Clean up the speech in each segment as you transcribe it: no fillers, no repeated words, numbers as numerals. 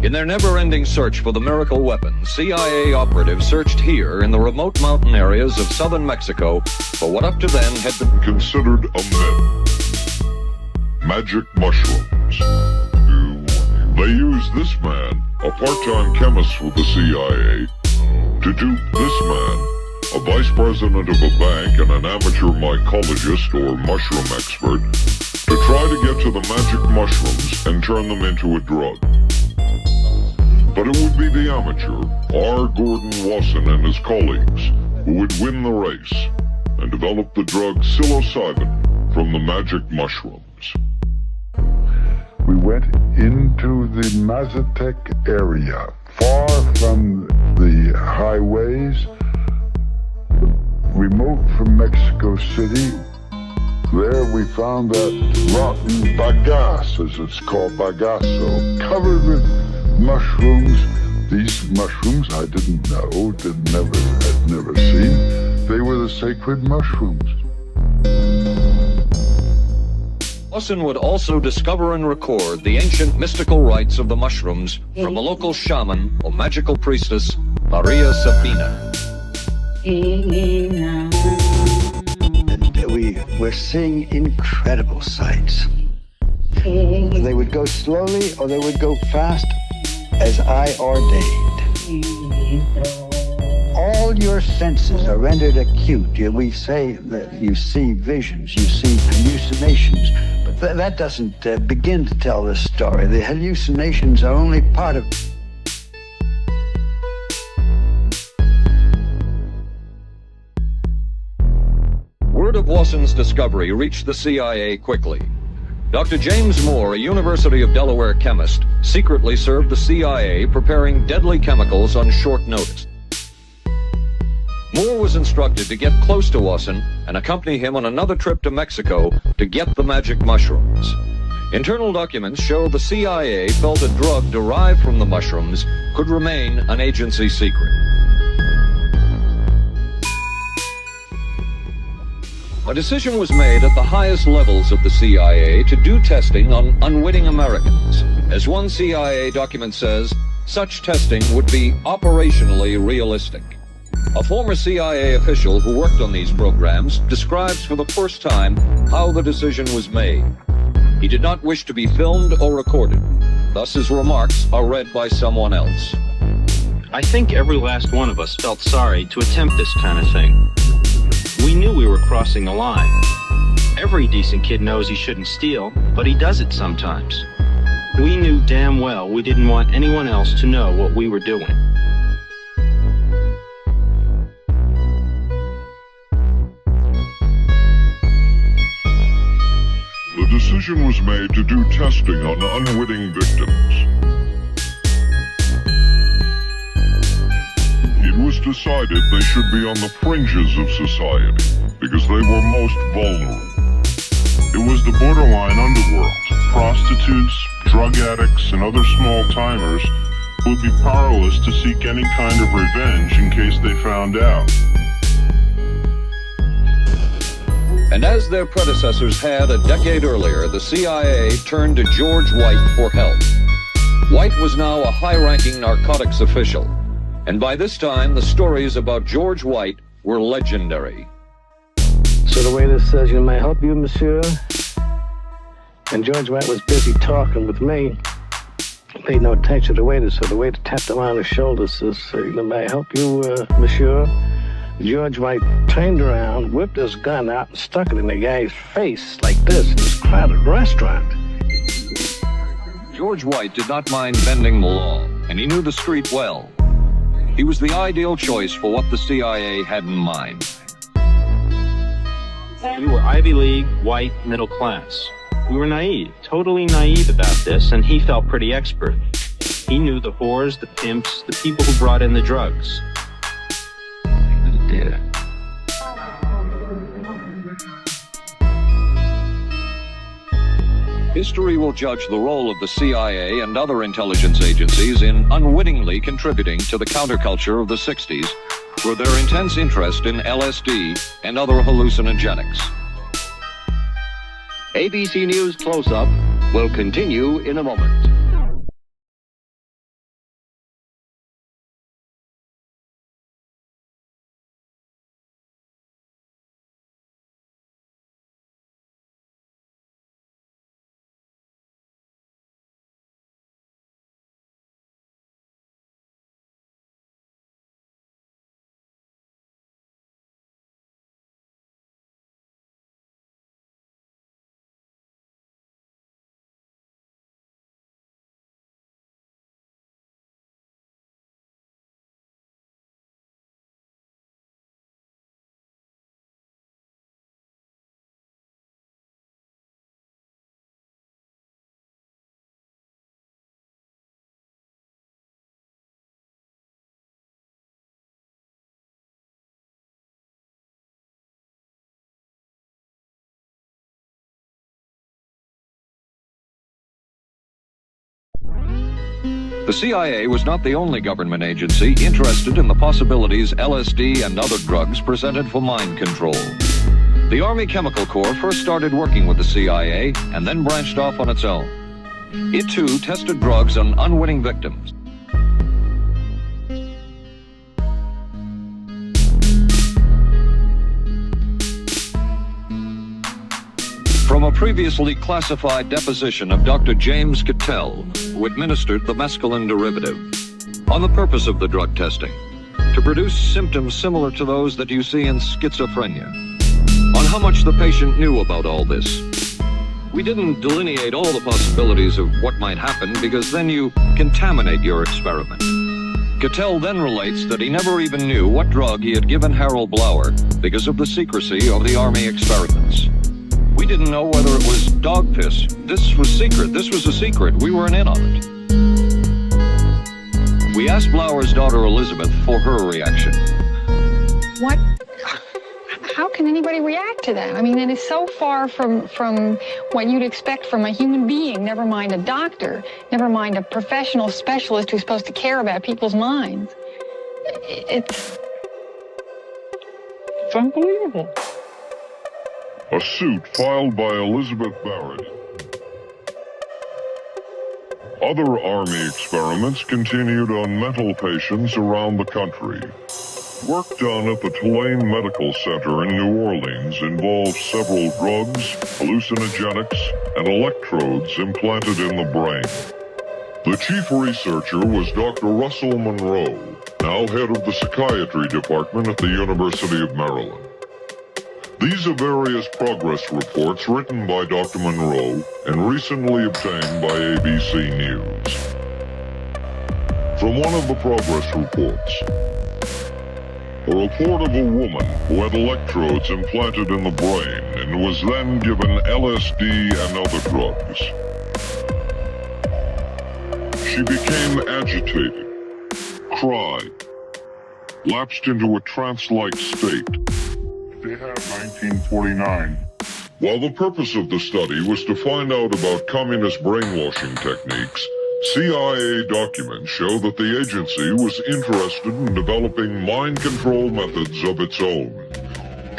In their never-ending search for the miracle weapon, CIA operatives searched here in the remote mountain areas of southern Mexico for what up to then had been considered a myth. Magic mushrooms. They used this man, a part-time chemist with the CIA, to dupe this man, a vice president of a bank and an amateur mycologist or mushroom expert, to try to get to the magic mushrooms and turn them into a drug. But it would be the amateur, R. Gordon Wasson and his colleagues, who would win the race and develop the drug psilocybin from the magic mushrooms. We went into the Mazatec area, far from the highways, remote from Mexico City. There we found that rotten bagasse, as it's called, bagasso, covered with mushrooms. These mushrooms I didn't know, had never seen. They were the sacred mushrooms. Wasson would also discover and record the ancient mystical rites of the mushrooms from a local shaman or magical priestess, Maria Sabina. And we were seeing incredible sights. They would go slowly or they would go fast as I ordained. All your senses are rendered acute. We say that you see visions, you see hallucinations, but that doesn't begin to tell the story. The hallucinations are only part of... Word of Wasson's discovery reached the CIA quickly. Dr. James Moore, a University of Delaware chemist, secretly served the CIA preparing deadly chemicals on short notice. Moore was instructed to get close to Wasson and accompany him on another trip to Mexico to get the magic mushrooms. Internal documents show the CIA felt a drug derived from the mushrooms could remain an agency secret. A decision was made at the highest levels of the CIA to do testing on unwitting Americans. As one CIA document says, such testing would be operationally realistic. A former CIA official who worked on these programs describes for the first time how the decision was made. He did not wish to be filmed or recorded. Thus his remarks are read by someone else. I think every last one of us felt sorry to attempt this kind of thing. We knew we were crossing a line. Every decent kid knows he shouldn't steal, but he does it sometimes. We knew damn well we didn't want anyone else to know what we were doing. The decision was made to do testing on unwitting victims. It was decided they should be on the fringes of society because they were most vulnerable. It was the borderline underworld, prostitutes, drug addicts, and other small-timers who would be powerless to seek any kind of revenge in case they found out. And as their predecessors had a decade earlier, the CIA turned to George White for help. White was now a high-ranking narcotics official, and by this time the stories about George White were legendary. So the waiter says, "You may I help you, monsieur?" And George White was busy talking with me. He paid no attention to the waiter, so the waiter tapped him on his shoulder, says, "May I help you, monsieur?" George White turned around, whipped his gun out, and stuck it in the guy's face like this in this crowded restaurant. George White did not mind bending the law, and he knew the street well. He was the ideal choice for what the CIA had in mind. We were Ivy League, white, middle class. We were naive, totally naive about this, and he felt pretty expert. He knew the whores, the pimps, the people who brought in the drugs. Yeah. History will judge the role of the CIA and other intelligence agencies in unwittingly contributing to the counterculture of the 60s through their intense interest in LSD and other hallucinogenics. ABC News Close-Up will continue in a moment. The CIA was not the only government agency interested in the possibilities LSD and other drugs presented for mind control. The Army Chemical Corps first started working with the CIA and then branched off on its own. It too tested drugs on unwitting victims. From a previously classified deposition of Dr. James Cattell, who administered the mescaline derivative, on the purpose of the drug testing, to produce symptoms similar to those that you see in schizophrenia, on how much the patient knew about all this. We didn't delineate all the possibilities of what might happen because then you contaminate your experiment. Cattell then relates that he never even knew what drug he had given Harold Blauer because of the secrecy of the Army experiments. We didn't know whether it was dog piss. This was secret. This was a secret. We weren't in on it. We asked Blauer's daughter Elizabeth for her reaction. What? How can anybody react to that? I mean, it is so far from what you'd expect from a human being, never mind a doctor, never mind a professional specialist who's supposed to care about people's minds. It's unbelievable. A suit filed by Elizabeth Barrett. Other Army experiments continued on mental patients around the country. Work done at the Tulane Medical Center in New Orleans involved several drugs, hallucinogenics, and electrodes implanted in the brain. The chief researcher was Dr. Russell Monroe, now head of the psychiatry department at the University of Maryland. These are various progress reports written by Dr. Monroe and recently obtained by ABC News. From one of the progress reports, a report of a woman who had electrodes implanted in the brain and was then given LSD and other drugs. She became agitated, cried, lapsed into a trance-like state. They have 1949. While the purpose of the study was to find out about communist brainwashing techniques, CIA documents show that the agency was interested in developing mind control methods of its own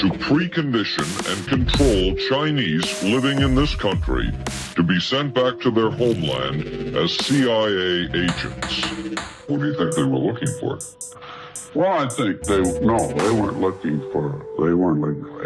to precondition and control Chinese living in this country to be sent back to their homeland as CIA agents. What do you think they were looking for? Well, I think they weren't looking for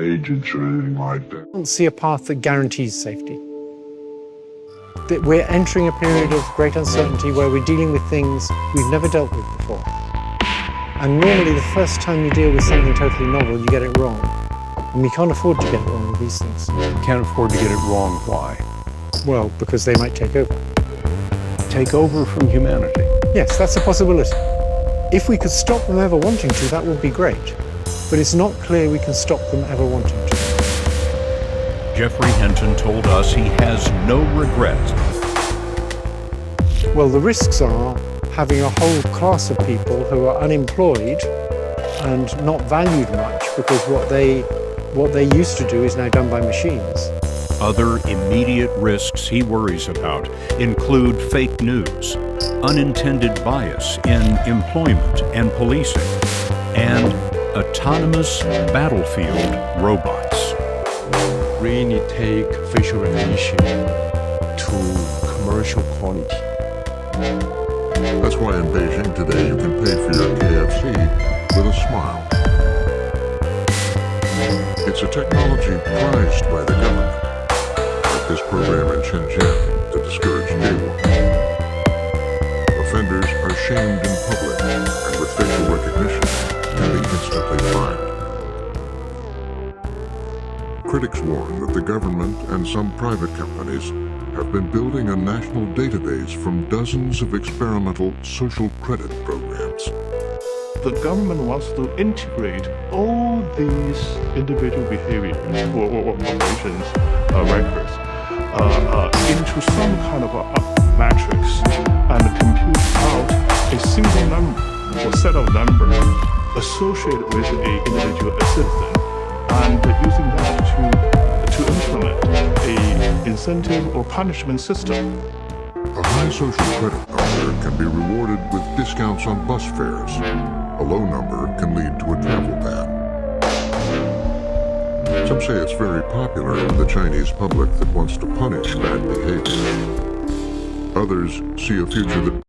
agents or anything like that. I don't see a path that guarantees safety. That we're entering a period of great uncertainty where we're dealing with things we've never dealt with before. And normally the first time you deal with something totally novel, you get it wrong. And we can't afford to get it wrong with these things. Can't afford to get it wrong. Why? Well, because they might take over. Take over from humanity. Yes, that's a possibility. If we could stop them ever wanting to, that would be great. But it's not clear we can stop them ever wanting to. Geoffrey Hinton told us he has no regrets. Well, the risks are having a whole class of people who are unemployed and not valued much because what they used to do is now done by machines. Other immediate risks he worries about include fake news, unintended bias in employment and policing, and autonomous battlefield robots. Really take facial recognition to commercial quality. That's why in Beijing today you can pay for your KFC with a smile. It's a technology prized by the government, like this program in Shenzhen to discourage jaywalking. Offenders are shamed in public and with facial recognition can be instantly fined. Critics warn that the government and some private companies have been building a national database from dozens of experimental social credit programs. The government wants to integrate all these individual behaviors or operations records into some kind of a matrix and compute out a single number or set of numbers associated with an individual citizen, and using that to implement a incentive or punishment system. A high social credit number can be rewarded rewarded with discounts on bus fares. A low number can lead to a travel ban. Some say it's very popular with the Chinese public that wants to punish bad behavior. Others see a future that